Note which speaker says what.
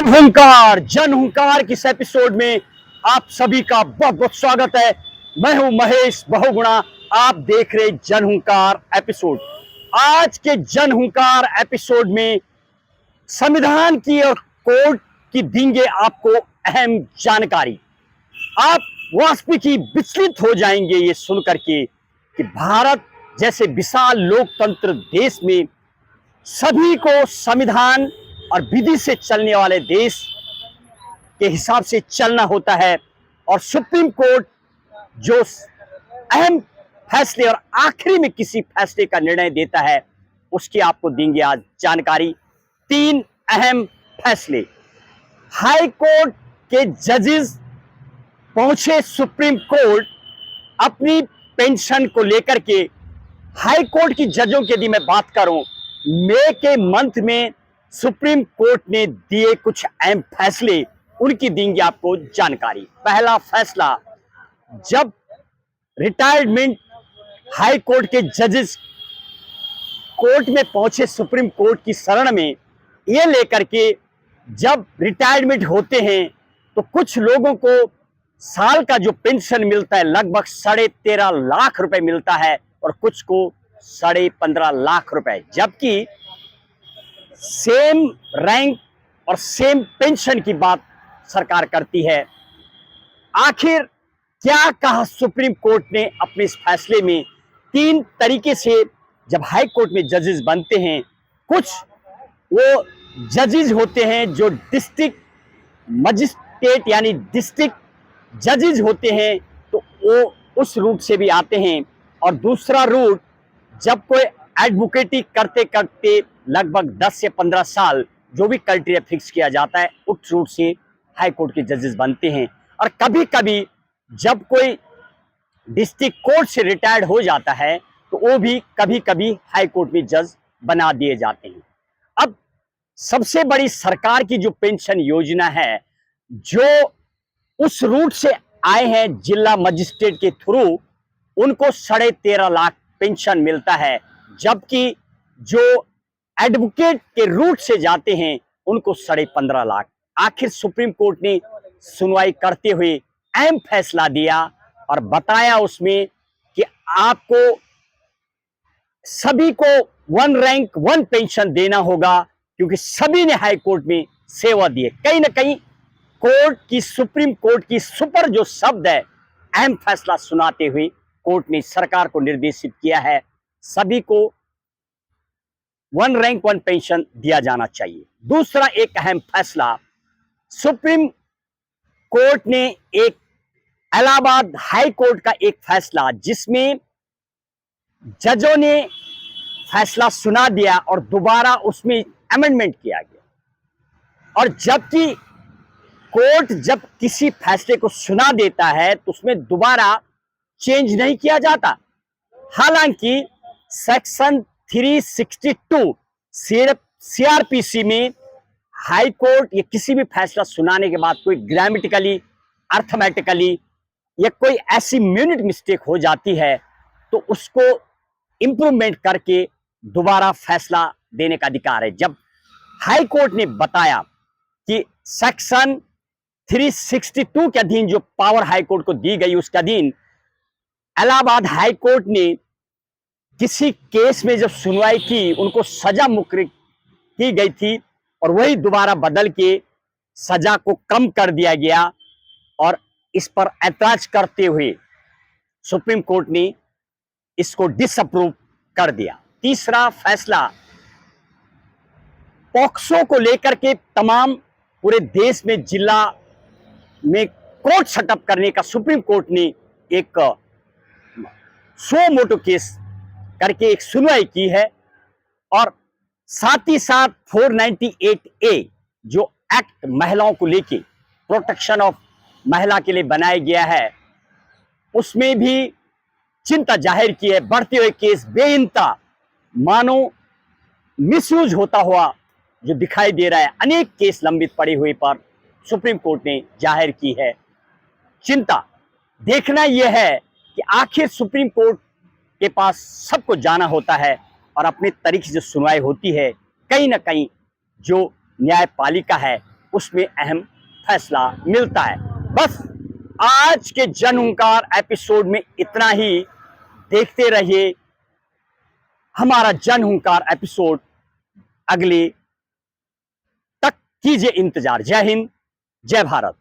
Speaker 1: जब हुंकार जन हुंकार की इस एपिसोड में आप सभी का बहुत बहुत स्वागत है। मैं हूं महेश बहुगुणा। आप देख रहे जन हुंकार एपिसोड। आज के जन हुंकार एपिसोड में संविधान की और कोर्ट की देंगे आपको अहम जानकारी। आप वास्तविक ही विचलित हो जाएंगे ये सुनकर के कि भारत जैसे विशाल लोकतंत्र देश में सभी को संविधान और विधि से चलने वाले देश के हिसाब से चलना होता है, और सुप्रीम कोर्ट जो अहम फैसले और आखिरी में किसी फैसले का निर्णय देता है उसकी आपको देंगे आज जानकारी। 3 अहम फैसले। हाई कोर्ट के जजेस पहुंचे सुप्रीम कोर्ट अपनी पेंशन को लेकर के। हाई कोर्ट की जजों की यदि मैं बात करूं, मई के मंथ में सुप्रीम कोर्ट ने दिए कुछ अहम फैसले, उनकी देंगे आपको जानकारी। पहला फैसला, जब रिटायरमेंट हाई कोर्ट के जजेस कोर्ट में पहुंचे सुप्रीम कोर्ट की शरण में, ये लेकर के जब रिटायरमेंट होते हैं तो कुछ लोगों को साल का जो पेंशन मिलता है लगभग 13.5 लाख रुपए मिलता है और कुछ को 15.5 लाख रुपए, जबकि सेम रैंक और सेम पेंशन की बात सरकार करती है। आखिर क्या कहा सुप्रीम कोर्ट ने अपने इस फैसले में? 3 तरीके से जब हाई कोर्ट में जजेस बनते हैं, कुछ वो जजेस होते हैं जो डिस्ट्रिक्ट मजिस्ट्रेट यानी डिस्ट्रिक्ट जजेस होते हैं, तो वो उस रूट से भी आते हैं। और दूसरा रूट, जब कोई एडवोकेटी करते करते लगभग 10 से 15 साल जो भी क्राइटेरिया फिक्स किया जाता है, उस रूट से हाई कोर्ट के जजेस बनते हैं। और कभी कभी जब कोई डिस्ट्रिक्ट कोर्ट से रिटायर्ड हो जाता है तो वो भी कभी कभी हाई कोर्ट में जज बना दिए जाते हैं। अब सबसे बड़ी सरकार की जो पेंशन योजना है, जो उस रूट से आए हैं जिला मजिस्ट्रेट के थ्रू, उनको 13.5 लाख पेंशन मिलता है, जबकि जो एडवोकेट के रूट से जाते हैं उनको 15.5 लाख। आखिर सुप्रीम कोर्ट ने सुनवाई करते हुए अहम फैसला दिया और बताया उसमें कि आपको सभी को 1 रैंक 1 पेंशन देना होगा, क्योंकि सभी ने हाई कोर्ट में सेवा दी है। कहीं ना कहीं कोर्ट की, सुप्रीम कोर्ट की सुपर जो शब्द है, अहम फैसला सुनाते हुए कोर्ट ने सरकार को निर्देशित किया है सभी को 1 रैंक 1 पेंशन दिया जाना चाहिए। दूसरा एक अहम फैसला, सुप्रीम कोर्ट ने एक इलाहाबाद हाई कोर्ट का एक फैसला, जिसमें जजों ने फैसला सुना दिया और दोबारा उसमें अमेंडमेंट किया गया। और जबकि कोर्ट जब किसी फैसले को सुना देता है तो उसमें दोबारा चेंज नहीं किया जाता। हालांकि सेक्शन 362 सीआरपीसी में हाई कोर्ट या किसी भी फैसला सुनाने के बाद कोई ग्रामेटिकली, अर्थमेटिकली या कोई ऐसी मिनट मिस्टेक हो जाती है तो उसको इंप्रूवमेंट करके दोबारा फैसला देने का अधिकार है। जब हाई कोर्ट ने बताया कि सेक्शन 362 के अधीन जो पावर हाई कोर्ट को दी गई, उसके अधीन इलाहाबाद हाई कोर्ट ने किसी केस में जब सुनवाई की, उनको सजा मुकर्रर की गई थी और वही दोबारा बदल के सजा को कम कर दिया गया, और इस पर ऐतराज करते हुए सुप्रीम कोर्ट ने इसको डिसअप्रूव कर दिया। तीसरा फैसला, पॉक्सो को लेकर के तमाम पूरे देश में जिला में कोर्ट सेटअप करने का सुप्रीम कोर्ट ने एक सो मोटो केस करके एक सुनवाई की है। और साथ ही साथ 498A जो एक्ट महिलाओं को लेके, प्रोटेक्शन ऑफ महिला के लिए बनाया गया है, उसमें भी चिंता जाहिर की है। बढ़ते हुए केस बेइंता मानो मिसयूज होता हुआ जो दिखाई दे रहा है, अनेक केस लंबित पड़े हुए पर सुप्रीम कोर्ट ने जाहिर की है चिंता। देखना यह है कि आखिर सुप्रीम कोर्ट के पास सबको जाना होता है और अपने तरीके से सुनवाई होती है। कहीं ना कहीं जो न्यायपालिका है उसमें अहम फैसला मिलता है। बस आज के जनहुंकार एपिसोड में इतना ही। देखते रहिए हमारा जनहुंकार एपिसोड। अगले तक कीजिए इंतजार। जय हिंद, जय भारत।